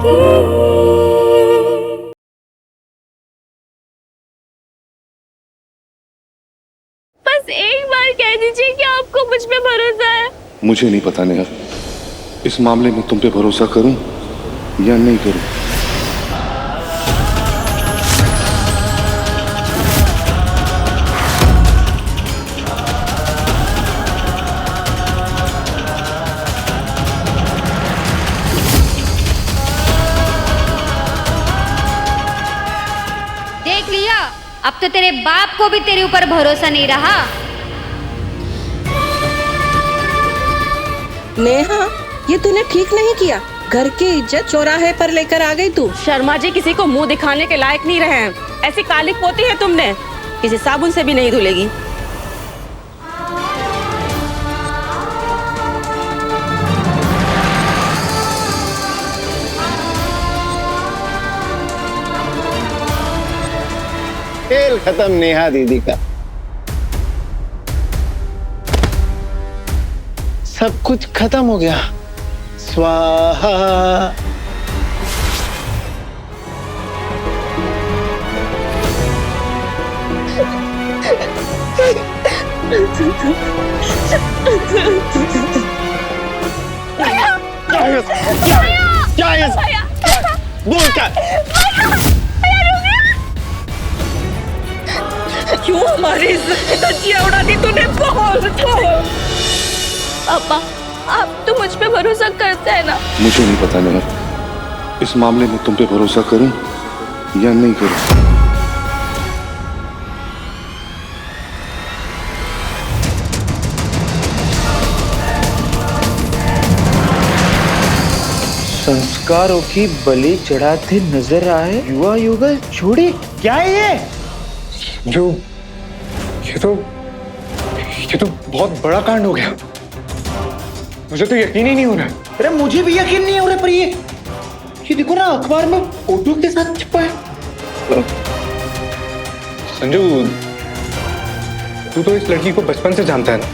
की। बस एक बार कह दीजिए कि आपको मुझ पे भरोसा है। मुझे नहीं पता नेहा, इस मामले में तुम पे भरोसा करूं या नहीं करूं। देख लिया, अब तो तेरे बाप को भी तेरे ऊपर भरोसा नहीं रहा। नेहा, ये तूने ठीक नहीं किया। घर की इज्जत चौराहे पर लेकर आ गई तू। शर्मा जी किसी को मुंह दिखाने के लायक नहीं रहे हैं। ऐसी काली पोती है तुमने, किसी साबुन से भी नहीं धुलेगी। खेल खत्म नेहा दीदी का। सब कुछ खत्म हो गया। स्वाहा। बोल क्या? क्यों हमारी इज्जत की धज्जियां उड़ा दी तूने? बहुत पापा, आप तो मुझ पे भरोसा करते हैं ना? मुझे नहीं पता नेहा, इस मामले में तुम पे भरोसा करूं या नहीं करूं। संस्कारों की बलि चढ़ाते नजर आए युवा युगल छोड़ी। क्या है ये? जो ये तो बहुत बड़ा कांड हो गया। मुझे तो यकीन ही नहीं हो रहा है। अरे मुझे भी यकीन नहीं हो रहा, पर ये देखो ना, अखबार में फोटो के साथ छपा है। संजू, तू तो इस लड़की को बचपन से जानता है ना,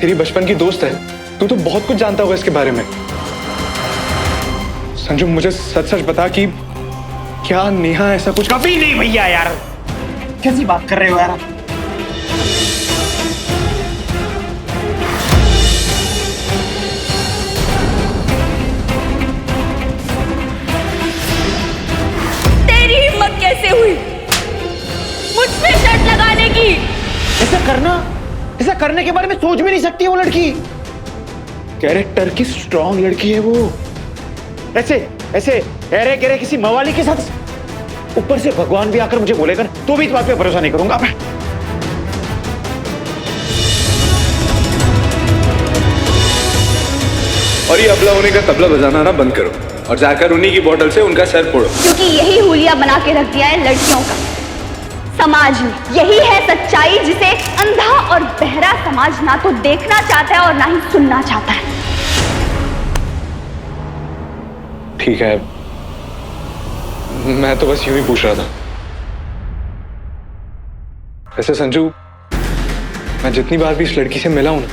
तेरी बचपन की दोस्त है। तू तो बहुत कुछ जानता होगा इसके बारे में। संजू, मुझे सच सच बता कि क्या नेहा ऐसा कुछ? कभी नहीं भैया यार, कैसी बात कर रहे हो यार? तेरी हिम्मत कैसे हुई मुझ पे शर्त लगाने की? ऐसा करने के बारे में सोच भी नहीं सकती वो लड़की। कैरेक्टर की स्ट्रॉन्ग लड़की है वो। ऐसे अरे गहरे किसी मवाली के साथ, ऊपर से भगवान भी आकर मुझे बोलेगा तो भी इस बात पे भरोसा नहीं करूंगा मैं। और ये अबला होने का तबला बजाना ना बंद करो और जाकर उन्हीं की बोतल से उनका सर फोड़ो। क्योंकि यही हुलिया बना के रख दिया है लड़कियों का समाज में। यही है सच्चाई जिसे अंधा और बहरा समाज ना तो देखना चाहता है और ना ही सुनना चाहता है। ठीक है, मैं तो बस यूं ही पूछ रहा था। वैसे संजू, मैं जितनी बार भी इस लड़की से मिला हूं ना,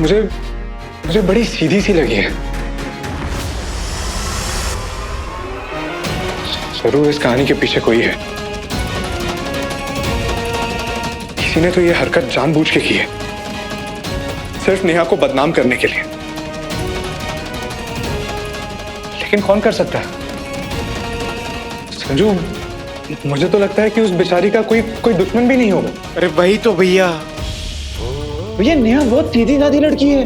मुझे बड़ी सीधी सी लगी है। जरूर इस कहानी के पीछे कोई है। किसी ने तो ये हरकत जानबूझ के की है, सिर्फ नेहा को बदनाम करने के लिए। लेकिन कौन कर सकता है? संजू, मुझे तो लगता है कि उस बेचारी का कोई दुश्मन भी नहीं होगा। अरे वही तो भैया नेहा बहुत सीधी सादी लड़की है।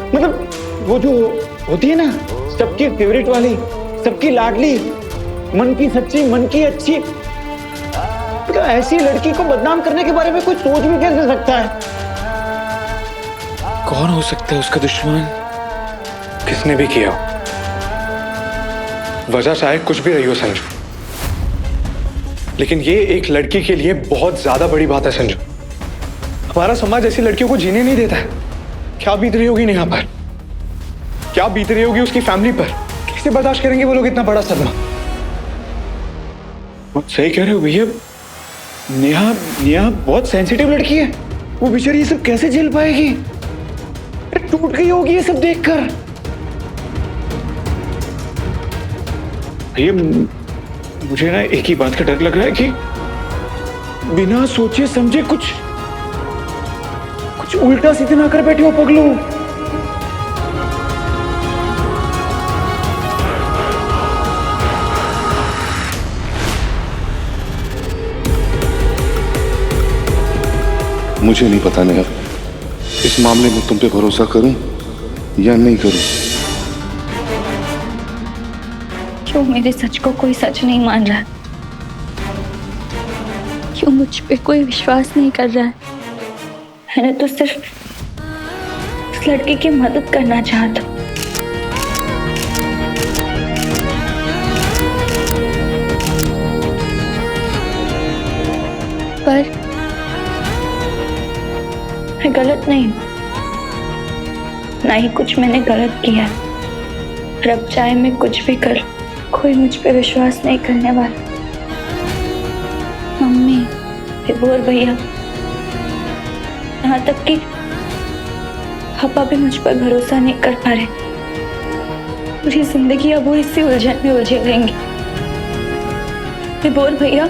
मतलब वो जो होती है ना, सबकी फेवरेट वाली, सबकी लाडली, मन की सच्ची, मन की अच्छी। तो ऐसी लड़की को बदनाम करने के बारे में कोई सोच भी कैसे सकता है? कौन हो सकता है उसका दुश्मन? किसने भी किया हो, वजह चाहे कुछ भी रही हो संजू, लेकिन ये एक लड़की के लिए बहुत ज्यादा बड़ी बात है संजू। हमारा समाज ऐसी लड़कियों को जीने नहीं देता है। क्या बीत रही होगी नेहा पर, क्या बीत रही होगी उसकी फैमिली पर? कैसे बर्दाश्त करेंगे वो लोग इतना बड़ा सदमा? सही कह रहे हो भैया, नेहा बहुत सेंसिटिव लड़की है। वो बेचारी ये सब कैसे झेल पाएगी? टूट गई होगी ये सब देखकर। ये मुझे ना एक ही बात का डर लग रहा है कि बिना सोचे समझे कुछ उल्टा सीधे ना कर बैठे हो पगलू। मुझे नहीं पता नेहा, इस मामले में तुम पे भरोसा करूं या नहीं करूं। क्यों मेरे सच को कोई सच नहीं मान रहा है? क्यों मुझ पे कोई विश्वास नहीं कर रहा है? मैंने तो सिर्फ उस लड़के की मदद करना चाहता। पर मैं गलत नहीं हूं, ना ही कुछ मैंने गलत किया। रब चाहे मैं कुछ भी कर, कोई मुझ पे विश्वास नहीं करने वाला। मम्मी, विभोर भैया, यहाँ तक कि पापा भी मुझ पर भरोसा नहीं कर पा रहे। पूरी जिंदगी अब वो इसी उलझन में उलझे रहेंगे। विभोर भैया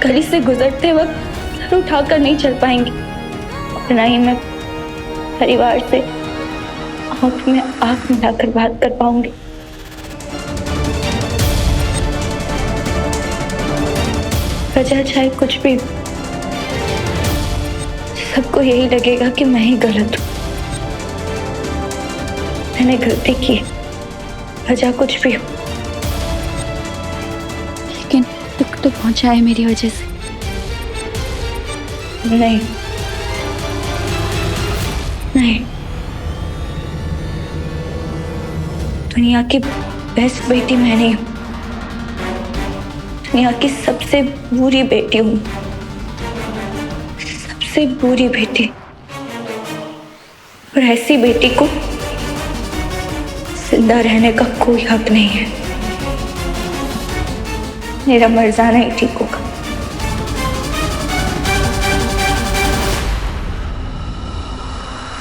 गली से गुजरते वक्त सर उठाकर नहीं चल पाएंगे, और ना ही मैं परिवार से आंख में आंख मिलाकर बात कर पाऊंगी। वजह चाहे कुछ भी, सबको यही लगेगा कि मैं ही गलत हूं, मैंने गलती की, वजह कुछ भी हो। लेकिन दुख तो पहुंचा है मेरी वजह से। नहीं नहीं, दुनिया की बेस्ट बेटी मैं नहीं हूं, दुनिया की सबसे बुरी बेटी हूं, सबसे बुरी बेटी। और ऐसी बेटी को जिंदा रहने का कोई हक नहीं है। मेरा मर जाना ही ठीक होगा।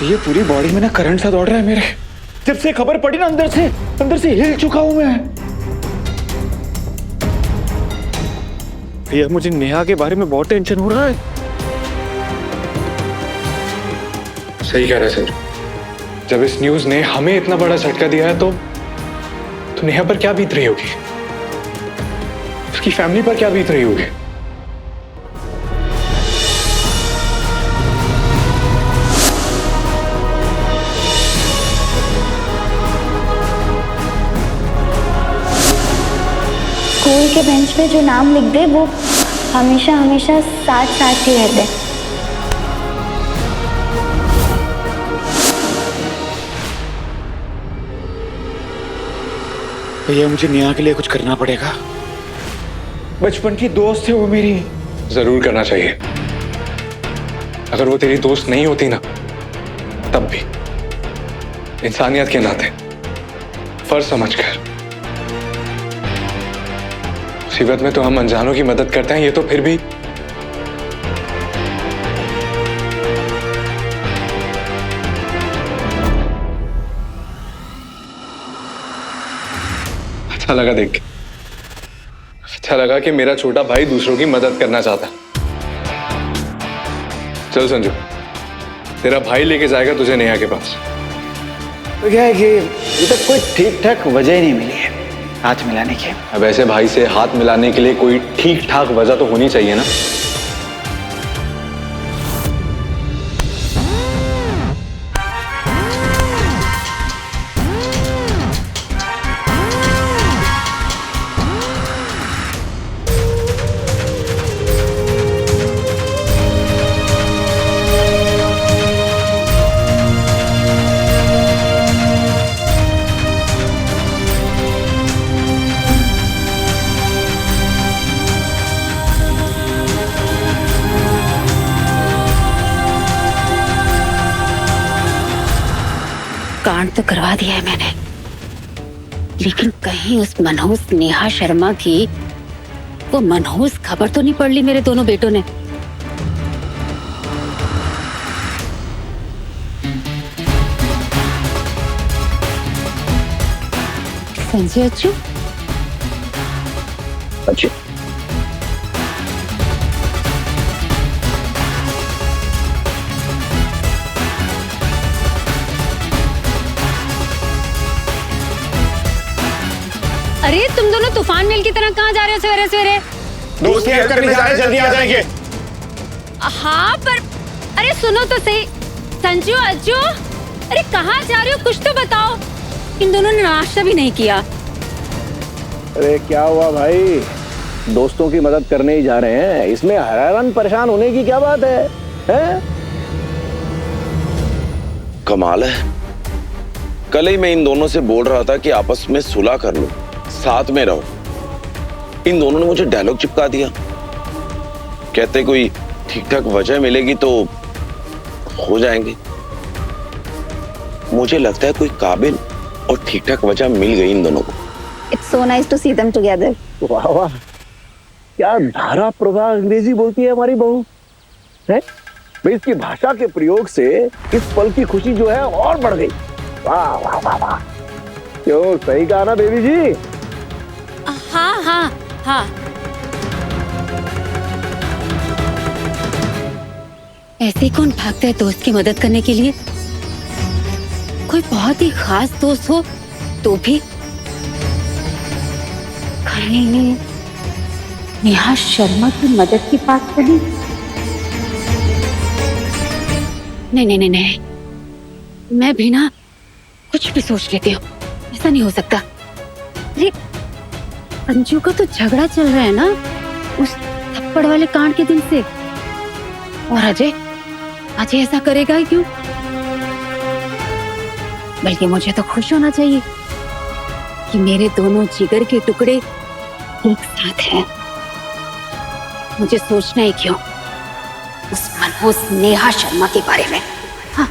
ये पूरी बॉडी में ना करंट सा दौड़ रहा है मेरे। जब से खबर पड़ी ना अंदर से हिल चुका हूं मैं। भैया मुझे नेहा के बारे में बहुत टेंशन हो रहा है। सही कह रहा है सर। जब इस न्यूज ने हमें इतना बड़ा झटका दिया है तो नेहा पर क्या बीत रही होगी, उसकी फैमिली पर क्या बीत रही होगी। स्कूल के बेंच पे जो नाम लिख दे वो हमेशा हमेशा साथ साथ ही रहते हैं। भैया मुझे नेहा के लिए कुछ करना पड़ेगा। बचपन की दोस्त है वो मेरी। जरूर करना चाहिए। अगर वो तेरी दोस्त नहीं होती ना, तब भी इंसानियत के नाते फर्ज समझकर, मुसीबत में तो हम अनजानों की मदद करते हैं, ये तो फिर भी अच्छा लगा देख के। अच्छा लगा कि मेरा छोटा भाई दूसरों की मदद करना चाहता। चल संजू, तेरा भाई लेके जाएगा तुझे नेहा के पास। तो क्या है कि अभी तक कोई ठीक ठाक वजह ही नहीं मिली है हाथ मिलाने की। अब ऐसे भाई से हाथ मिलाने के लिए कोई ठीक ठाक वजह तो होनी चाहिए ना। कांड तो करवा दिया है मैंने, लेकिन कहीं उस मनहूस नेहा शर्मा की वो मनहूस खबर तो नहीं पढ़ ली मेरे दोनों बेटों ने। संजय अच्चू, अच्छी। अरे तुम दोनों तूफान मेल की तरह कहाँ जा रहे हो सवेरे सवेरे? दोस्त की हेल्प करने जा रहे हैं, जल्दी आ जाएंगे। हाँ पर अरे सुनो तो सही, संजू अज्जू, अरे कहाँ जा रहे हो, कुछ तो बताओ। इन दोनों ने नाश्ता भी नहीं किया। अरे क्या हुआ भाई, दोस्तों की मदद करने ही जा रहे हैं, इसमें हैरान परेशान होने की क्या बात है, हैं? कमाल है, कल ही मैं इन दोनों से बोल रहा था कि आपस में सुलह कर लो, साथ में रहो। इन दोनों ने मुझे डायलॉग चिपका दिया। कहते कोई ठीक ठाक वजह मिलेगी तो हो जाएंगे। मुझे लगता है कोई काबिल और ठीक ठाक वजह मिल गई इन दोनों को। It's so nice to see them together. वाह वाह, क्या धारा प्रभा अंग्रेजी बोलती है हमारी बहू, है? भाई इसकी भाषा के प्रयोग से इस पल की खुशी जो है और बढ़ गई। वाह वाह वाह वाह, क्यों सही कहा ना बेबी जी? हाँ हाँ हाँ। ऐसे कौन भागता है दोस्त की मदद करने के लिए? कोई बहुत ही खास दोस्त हो तो भी। कहीं नेहा शर्मा की मदद की बात करी? नहीं नहीं नहीं नहीं, मैं भी ना कुछ भी सोच लेती हूँ, ऐसा नहीं हो सकता। अरे अंजू का तो झगड़ा चल रहा है ना उस थप्पड़ वाले कांड के दिन से, और अजय ऐसा करेगा ही क्यों? बल्कि मुझे तो खुश होना चाहिए कि मेरे दोनों जिगर के टुकड़े एक साथ हैं। मुझे सोचना ही क्यों उस मनहूस नेहा शर्मा के बारे में। हाँ।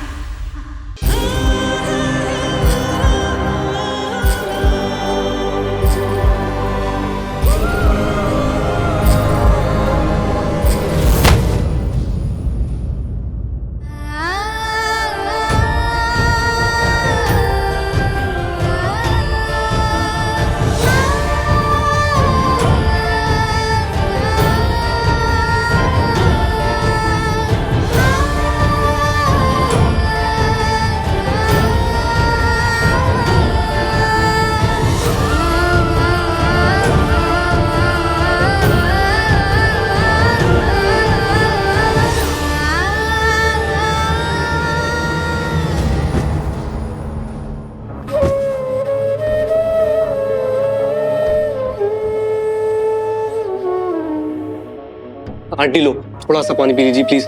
आंटी लो, थोड़ा सा पानी पी लीजिए प्लीज।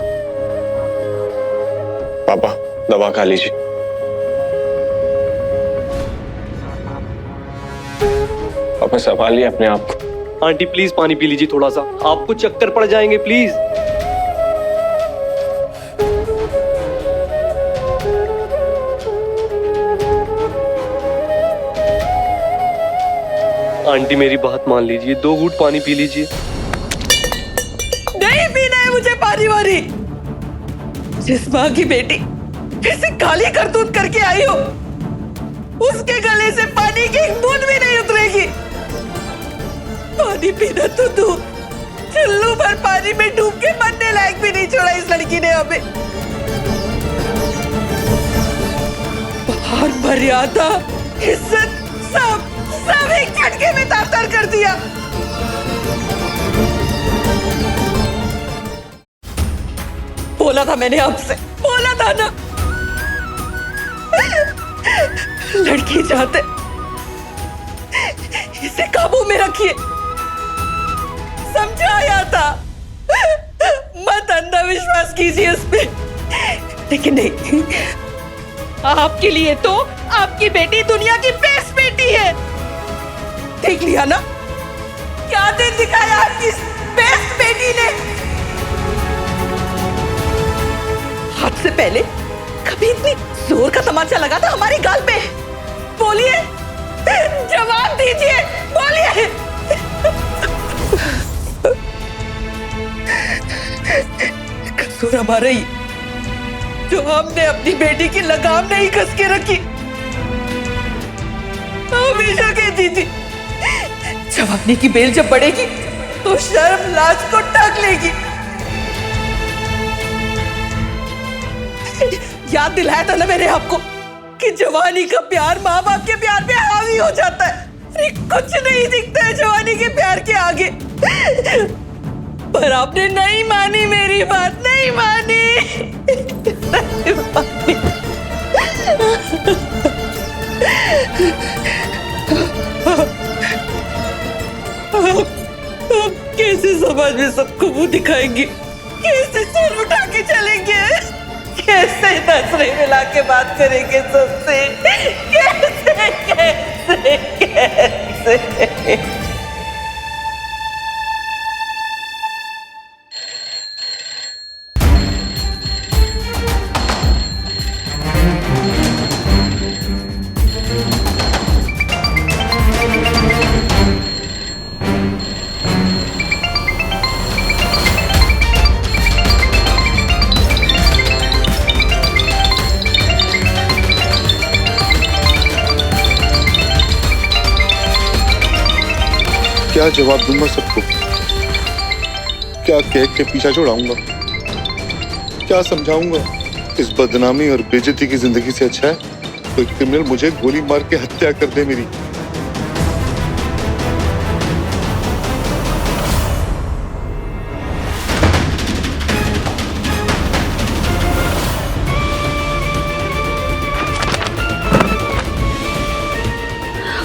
पापा दवा खा लीजिए। पापा संभालिए अपने आप को। आंटी प्लीज पानी पी लीजिए थोड़ा सा, आपको चक्कर पड़ जाएंगे प्लीज। आंटी मेरी बात मान लीजिए, 2 घूंट पानी पी लीजिए। नहीं पीना है मुझे पानी वानी। जिस माँ की बेटी किसी काली करतूत करके आई हो, उसके गले से पानी की एक बूंद भी नहीं उतरेगी। पानी पीना तो तू चुल्लू भर पानी में डूब के मरने लायक भी नहीं छोड़ा इस लड़की ने हमें। बाहर मर्यादा इज्जत सब एक झटके में तार-तार कर दिया। बोला था मैंने आपसे, बोला था ना, लड़की चाहते इसे काबू में रखिए, समझाया था। मत अंधविश्वास कीजिए इस पे, लेकिन नहीं, आपके लिए तो आपकी बेटी दुनिया की बेस्ट बेटी है। देख लिया ना क्या दिन दिखाया आपकी बेस्ट बेटी ने। हाथ से पहले कभी इतनी जोर का तमाचा लगा था हमारी गाल पे? बोलिए, जवाब दीजिए, बोलिए। कसूर हमारा ही, जो हमने अपनी बेटी की लगाम नहीं कस के रखी। हमेशा कहती थी जवानी की बेल जब बढ़ेगी तो शर्म लाज को ढक लेगी। याद दिलाया था ना मैंने आपको कि जवानी का प्यार माँ बाप के प्यार पे हावी हो जाता है। अरे कुछ नहीं दिखता है जवानी के प्यार के आगे। पर आपने नहीं मानी मेरी बात, नहीं मानी, नहीं मानी। कैसे समाज में सबको मुंह दिखाएंगे, कैसे सर उठा के चलेंगे, कैसे नजरें मिला के बात करेंगे सबसे, कैसे कैसे कैसे। क्या जवाब दूंगा सबको? क्या कह के पीछा छोड़ाऊंगा? क्या समझाऊंगा? इस बदनामी और बेइज्जती की जिंदगी से अच्छा है कोई क्रिमिनल मुझे गोली मार के हत्या कर दे मेरी।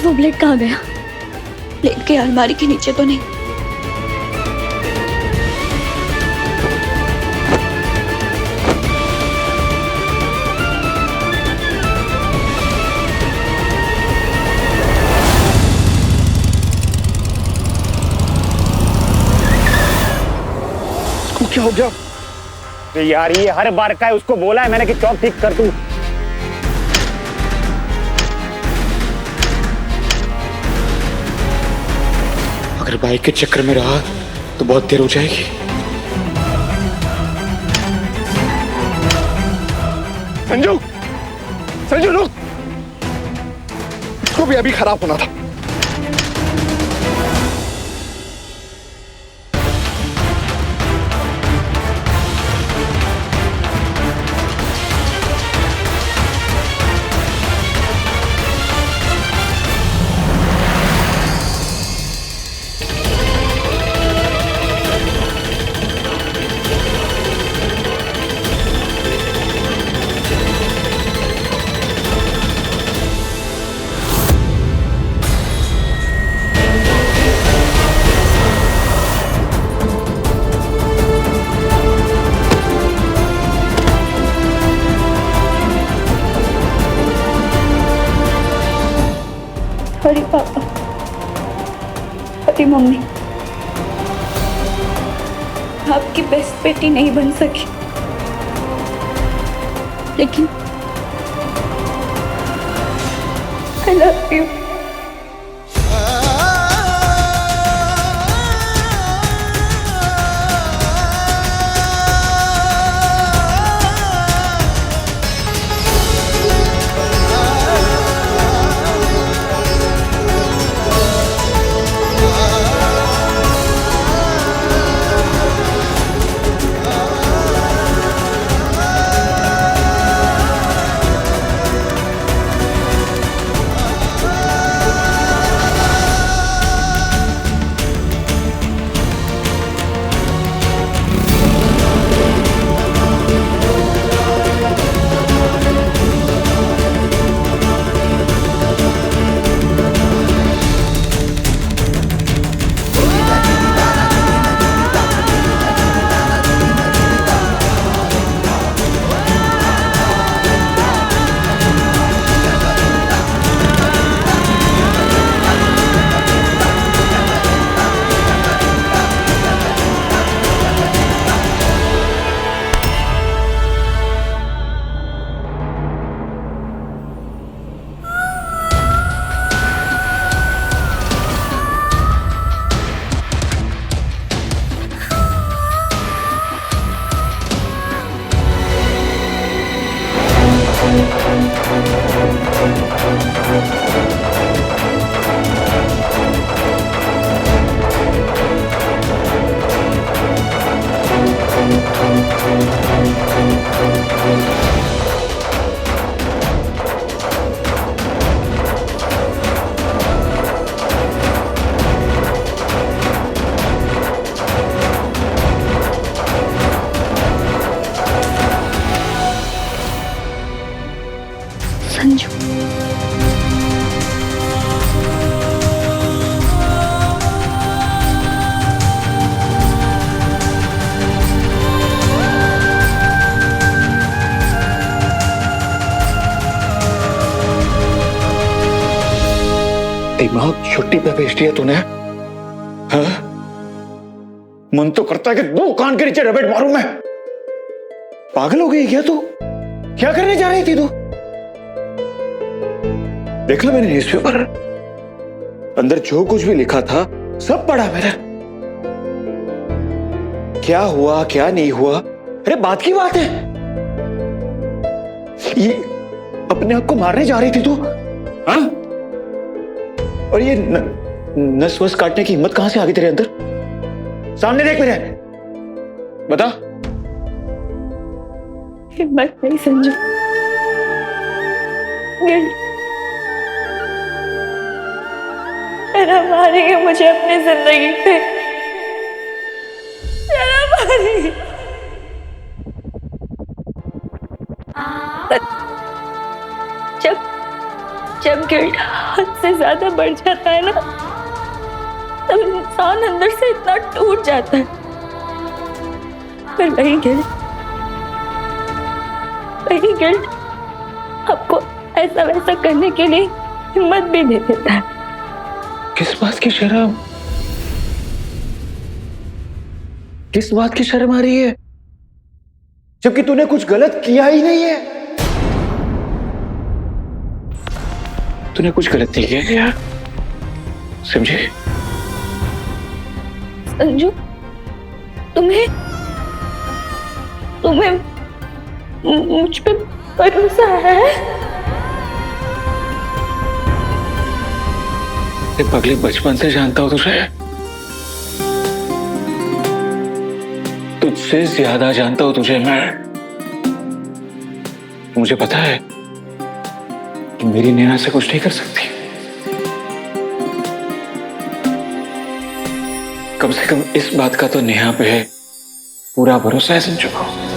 वो ब्लेड कहाँ गया? प्लेट के अलमारी के नीचे तो नहीं? इसको क्या हो गया? यार ये हर बार का है, उसको बोला है मैंने कि चौक ठीक कर तू। अगर बाइक के चक्कर में रहा तो बहुत देर हो जाएगी। संजू, संजू रुक, इसको भी अभी खराब होना था। अरे पापा, अरे मम्मी, आपकी बेस्ट बेटी नहीं बन सकी, लेकिन आई लव यू। संजू। दिमाग छुट्टी पे भेज दिया तूने? हाँ? मन तो करता है कि दो कान के नीचे रबेट मारूं मैं। पागल हो गई क्या तू? क्या करने जा रही थी तू? देख लो मैंने न्यूज़पेपर, अंदर जो कुछ भी लिखा था सब पढ़ा मैंने। क्या हुआ क्या नहीं हुआ, अरे बात की बात है। ये अपने आप को मारने जा रही थी तू? हाँ? और ये नस वस काटने की हिम्मत कहां से आ गई तेरे अंदर? सामने देख मेरे, बता। हिम्मत नहीं संजू, शर्म आ रही है मुझे अपनी जिंदगी पे, शर्म आ रही है। जब गिल्ट हद से ज्यादा बढ़ जाता है ना, तब इंसान अंदर से इतना टूट जाता है। पर वही गिल्ट आपको ऐसा वैसा करने के लिए हिम्मत भी दे देता है। किस बात की शर्म? किस बात की शर्म आ रही है, जबकि तूने कुछ गलत किया ही नहीं है। तूने कुछ गलत नहीं किया क्या? समझे? संजू, तुम्हें मुझ पे भरोसा है? पगले, बचपन से जानता हूं तुझे, तुझसे ज्यादा जानता हूं तुझे मैं। मुझे पता है कि मेरी नैना से कुछ नहीं कर सकती। कम से कम इस बात का तो नेहा पे पूरा भरोसा है संजू को।